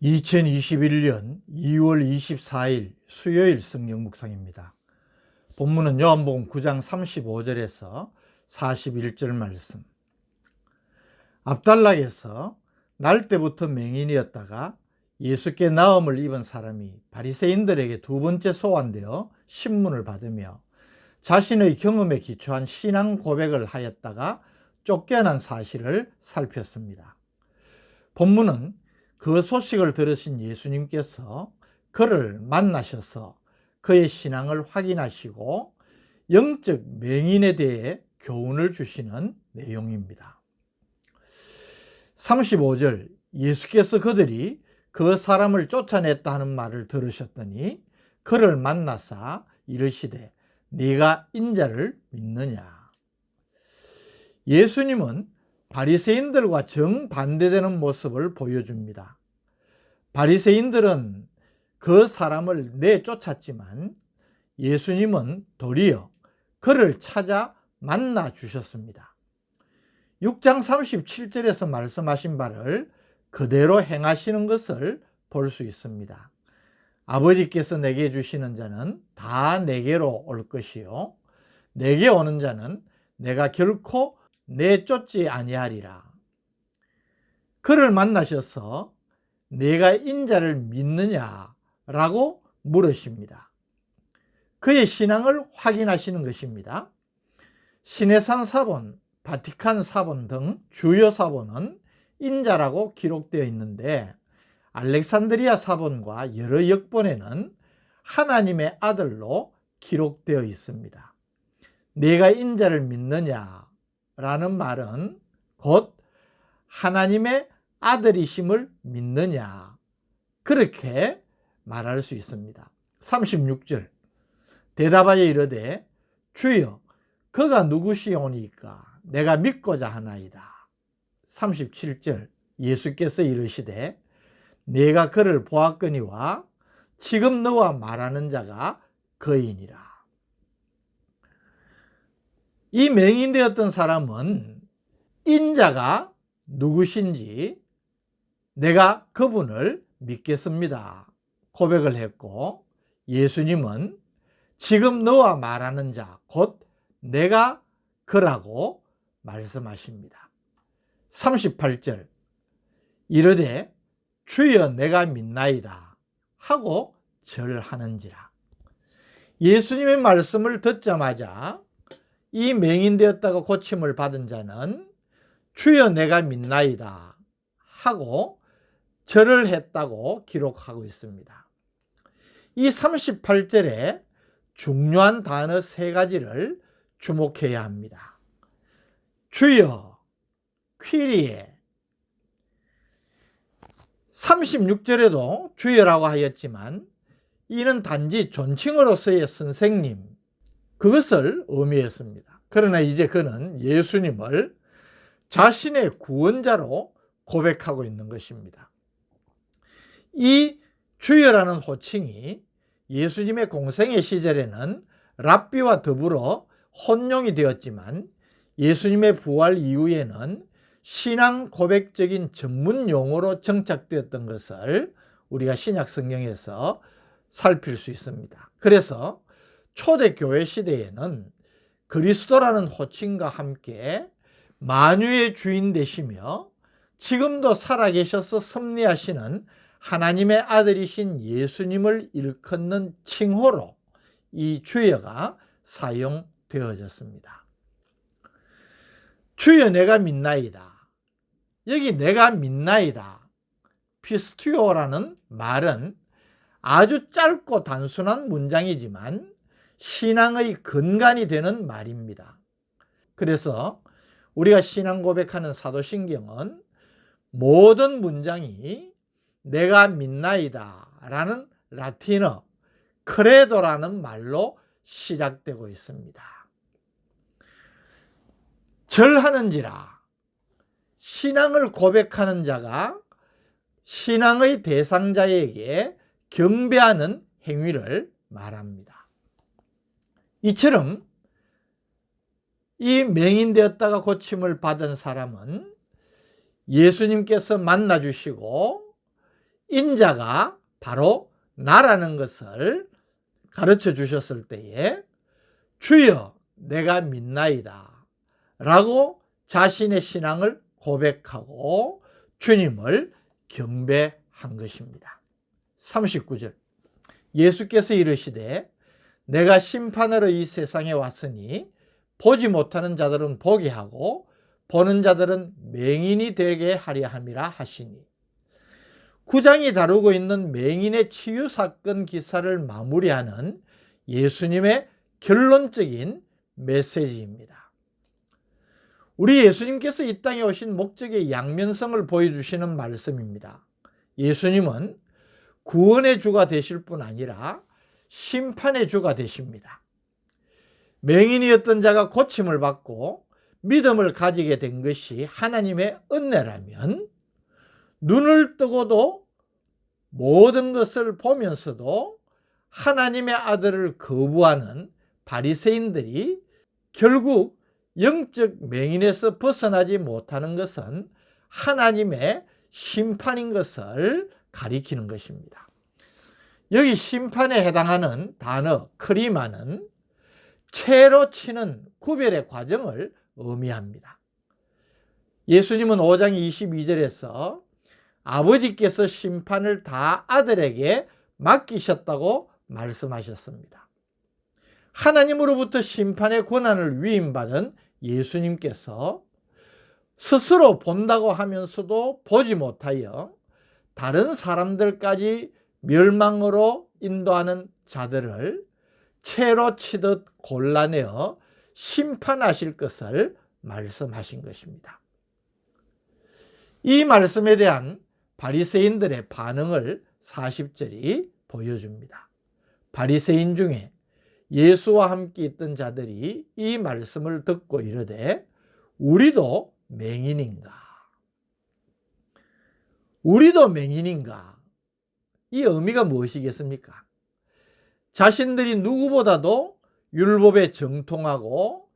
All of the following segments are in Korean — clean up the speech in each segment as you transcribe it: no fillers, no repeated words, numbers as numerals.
2021년 2월 24일 수요일 성경 묵상입니다. 본문은 요한복음 9장 35절에서 41절 말씀. 압달락에서 날 때부터 맹인이었다가 예수께 나음을 입은 사람이 바리새인들에게 두 번째 소환되어 신문을 받으며 자신의 경험에 기초한 신앙 고백을 하였다가 쫓겨난 사실을 살폈습니다. 본문은 그 소식을 들으신 예수님께서 그를 만나셔서 그의 신앙을 확인하시고 영적 맹인에 대해 교훈을 주시는 내용입니다. 35절, 예수께서 그들이 그 사람을 쫓아냈다 하는 말을 들으셨더니 그를 만나사 이르시되 네가 인자를 믿느냐. 예수님은 바리새인들과 정반대되는 모습을 보여줍니다. 바리새인들은 그 사람을 내쫓았지만 예수님은 도리어 그를 찾아 만나 주셨습니다. 6장 37절에서 말씀하신 바를 그대로 행하시는 것을 볼 수 있습니다. 아버지께서 내게 주시는 자는 다 내게로 올 것이요 내게 오는 자는 내가 결코 내쫓지 아니하리라. 그를 만나셔서 내가 인자를 믿느냐라고 물으십니다. 그의 신앙을 확인하시는 것입니다. 시내산 사본, 바티칸 사본 등 주요 사본은 인자라고 기록되어 있는데 알렉산드리아 사본과 여러 역본에는 하나님의 아들로 기록되어 있습니다. 내가 인자를 믿느냐 라는 말은 곧 하나님의 아들이심을 믿느냐, 그렇게 말할 수 있습니다. 36절, 대답하여 이르되 주여 그가 누구시오니까 내가 믿고자 하나이다. 37절, 예수께서 이르시되 내가 그를 보았거니와 지금 너와 말하는 자가 그이니라. 이 맹인되었던 사람은 인자가 누구신지 내가 그분을 믿겠습니다 고백을 했고, 예수님은 지금 너와 말하는 자 곧 내가 그라고 말씀하십니다. 38절, 이르되 주여 내가 믿나이다 하고 절하는지라. 예수님의 말씀을 듣자마자 이 맹인되었다가 고침을 받은 자는 주여 내가 믿나이다 하고 절을 했다고 기록하고 있습니다. 이 38절에 중요한 단어 세 가지를 주목해야 합니다. 주여, 퀴리에. 36절에도 주여라고 하였지만 이는 단지 존칭으로서의 선생님, 그것을 의미했습니다. 그러나 이제 그는 예수님을 자신의 구원자로 고백하고 있는 것입니다. 이 주여라는 호칭이 예수님의 공생애 시절에는 랍비와 더불어 혼용이 되었지만 예수님의 부활 이후에는 신앙 고백적인 전문 용어로 정착되었던 것을 우리가 신약 성경에서 살필 수 있습니다. 그래서 초대교회 시대에는 그리스도라는 호칭과 함께 만유의 주인 되시며 지금도 살아계셔서 섭리하시는 하나님의 아들이신 예수님을 일컫는 칭호로 이 주여가 사용되어졌습니다. 주여 내가 믿나이다. 여기 내가 믿나이다, 피스튜오라는 말은 아주 짧고 단순한 문장이지만 신앙의 근간이 되는 말입니다. 그래서 우리가 신앙 고백하는 사도신경은 모든 문장이 내가 믿나이다 라는 라틴어 크레도라는 말로 시작되고 있습니다. 절하는지라, 신앙을 고백하는 자가 신앙의 대상자에게 경배하는 행위를 말합니다. 이처럼 이 맹인되었다가 고침을 받은 사람은 예수님께서 만나주시고 인자가 바로 나라는 것을 가르쳐 주셨을 때에 주여 내가 믿나이다 라고 자신의 신앙을 고백하고 주님을 경배한 것입니다. 39절 예수께서 이르시되 내가 심판하러 이 세상에 왔으니 보지 못하는 자들은 보게 하고 보는 자들은 맹인이 되게 하려 함이라 하시니 9장이 다루고 있는 맹인의 치유 사건 기사를 마무리하는 예수님의 결론적인 메시지입니다. 우리 예수님께서 이 땅에 오신 목적의 양면성을 보여주시는 말씀입니다. 예수님은 구원의 주가 되실 뿐 아니라 심판의 주가 되십니다. 맹인이었던 자가 고침을 받고 믿음을 가지게 된 것이 하나님의 은혜라면 눈을 뜨고도 모든 것을 보면서도 하나님의 아들을 거부하는 바리새인들이 결국 영적 맹인에서 벗어나지 못하는 것은 하나님의 심판인 것을 가리키는 것입니다. 여기 심판에 해당하는 단어 크리마는 채로 치는 구별의 과정을 의미합니다. 예수님은 5장 22절에서 아버지께서 심판을 다 아들에게 맡기셨다고 말씀하셨습니다. 하나님으로부터 심판의 권한을 위임받은 예수님께서 스스로 본다고 하면서도 보지 못하여 다른 사람들까지 멸망으로 인도하는 자들을 채로 치듯 골라내어 심판하실 것을 말씀하신 것입니다. 이 말씀에 대한 바리새인들의 반응을 40절이 보여줍니다. 바리새인 중에 예수와 함께 있던 자들이 이 말씀을 듣고 이르되 우리도 맹인인가? 우리도 맹인인가? 이 의미가 무엇이겠습니까? 자신들이 누구보다도 율법에 정통하고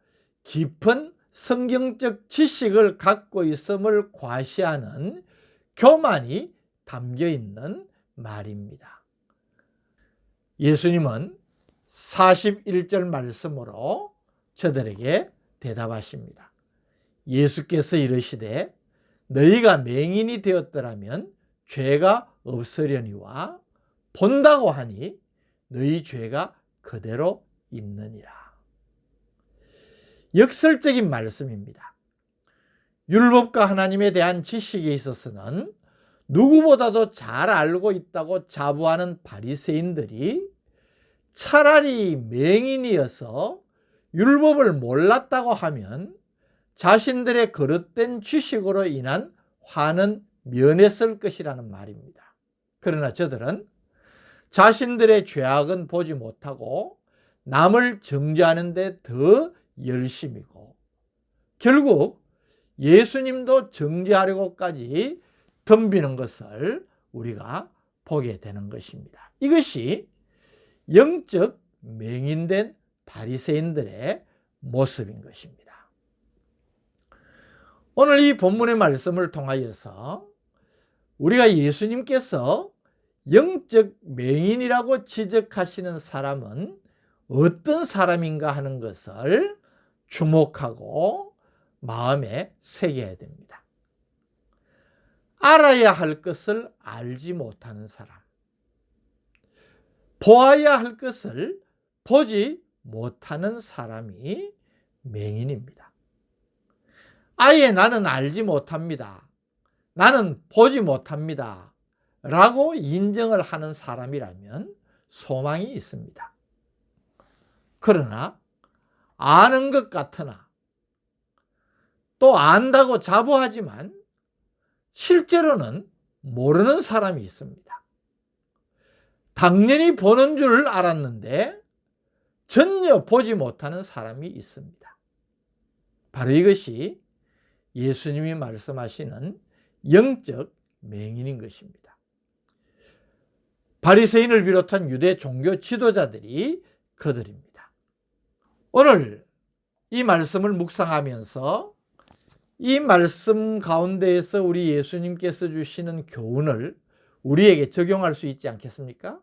깊은 성경적 지식을 갖고 있음을 과시하는 교만이 담겨 있는 말입니다. 예수님은 41절 말씀으로 저들에게 대답하십니다. 예수께서 이르시되 너희가 맹인이 되었더라면 죄가 없으려니와 본다고 하니 너희 죄가 그대로 있느니라. 역설적인 말씀입니다. 율법과 하나님에 대한 지식에 있어서는 누구보다도 잘 알고 있다고 자부하는 바리새인들이 차라리 맹인이어서 율법을 몰랐다고 하면 자신들의 거릇된 지식으로 인한 화는 면했을 것이라는 말입니다. 그러나 저들은 자신들의 죄악은 보지 못하고 남을 정죄하는 데 더 열심이고 결국 예수님도 정죄하려고까지 덤비는 것을 우리가 보게 되는 것입니다. 이것이 영적 맹인된 바리새인들의 모습인 것입니다. 오늘 이 본문의 말씀을 통하여서 우리가 예수님께서 영적 맹인이라고 지적하시는 사람은 어떤 사람인가 하는 것을 주목하고 마음에 새겨야 됩니다. 알아야 할 것을 알지 못하는 사람, 보아야 할 것을 보지 못하는 사람이 맹인입니다. 아예 나는 알지 못합니다. 나는 보지 못합니다. 라고 인정을 하는 사람이라면 소망이 있습니다. 그러나 아는 것 같으나 또 안다고 자부하지만 실제로는 모르는 사람이 있습니다. 당연히 보는 줄 알았는데 전혀 보지 못하는 사람이 있습니다. 바로 이것이 예수님이 말씀하시는 영적 맹인인 것입니다. 바리새인을 비롯한 유대 종교 지도자들이 그들입니다. 오늘 이 말씀을 묵상하면서 이 말씀 가운데에서 우리 예수님께서 주시는 교훈을 우리에게 적용할 수 있지 않겠습니까?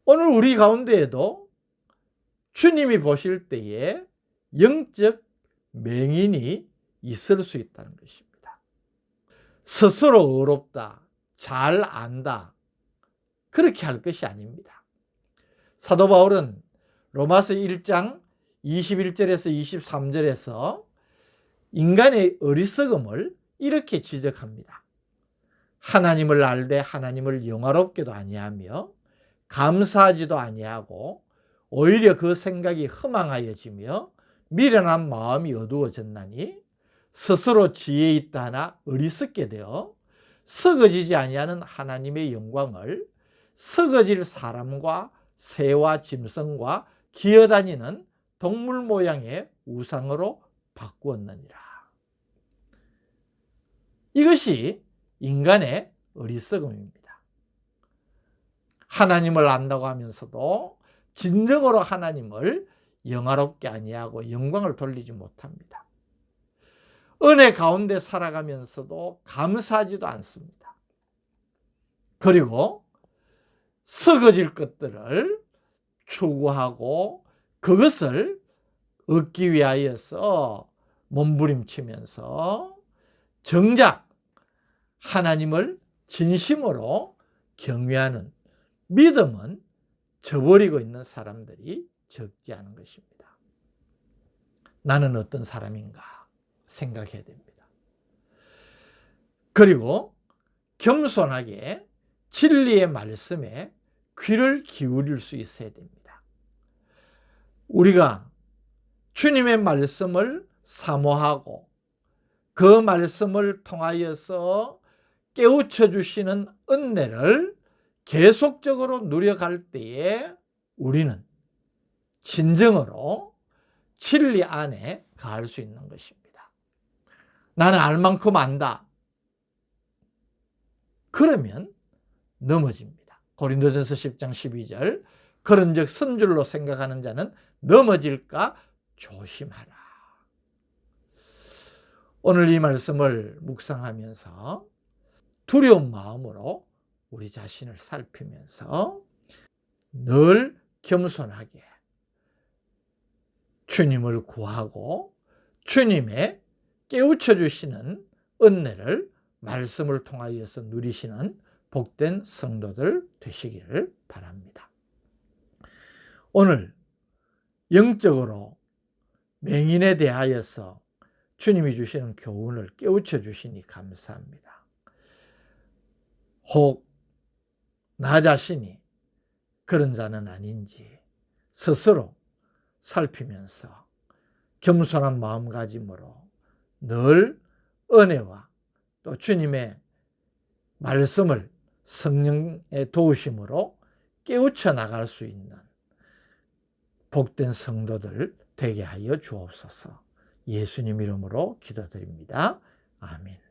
오늘 우리 가운데에도 주님이 보실 때에 영적 맹인이 있을 수 있다는 것입니다. 스스로 의롭다, 잘 안다, 그렇게 할 것이 아닙니다. 사도 바울은 로마서 1장 21절에서 23절에서 인간의 어리석음을 이렇게 지적합니다. 하나님을 알되 하나님을 영화롭게도 아니하며 감사하지도 아니하고 오히려 그 생각이 허망하여지며 미련한 마음이 어두워졌나니 스스로 지혜 있다 하나 어리석게 되어 썩어지지 아니하는 하나님의 영광을 썩어질 사람과 새와 짐승과 기어다니는 동물 모양의 우상으로 바꾸었느니라. 이것이 인간의 어리석음입니다. 하나님을 안다고 하면서도 진정으로 하나님을 영화롭게 아니하고 영광을 돌리지 못합니다. 은혜 가운데 살아가면서도 감사하지도 않습니다. 그리고 썩어질 것들을 추구하고 그것을 얻기 위하여서 몸부림치면서 정작 하나님을 진심으로 경외하는 믿음은 저버리고 있는 사람들이 적지 않은 것입니다. 나는 어떤 사람인가 생각해야 됩니다. 그리고 겸손하게 진리의 말씀에 귀를 기울일 수 있어야 됩니다. 우리가 주님의 말씀을 사모하고 그 말씀을 통하여서 깨우쳐 주시는 은혜를 계속적으로 누려갈 때에 우리는 진정으로 진리 안에 가할 수 있는 것입니다. 나는 알 만큼 안다. 그러면 넘어집니다. 고린도전서 10장 12절 그런즉 선줄로 생각하는 자는 넘어질까 조심하라. 오늘 이 말씀을 묵상하면서 두려운 마음으로 우리 자신을 살피면서 늘 겸손하게 주님을 구하고 주님의 깨우쳐 주시는 은혜를 말씀을 통하여서 누리시는 복된 성도들 되시기를 바랍니다. 오늘 영적으로 맹인에 대하여서 주님이 주시는 교훈을 깨우쳐 주시니 감사합니다. 혹 나 자신이 그런 자는 아닌지 스스로 살피면서 겸손한 마음가짐으로 늘 은혜와 또 주님의 말씀을 성령의 도우심으로 깨우쳐 나갈 수 있는 복된 성도들 되게 하여 주옵소서. 예수님 이름으로 기도드립니다. 아멘.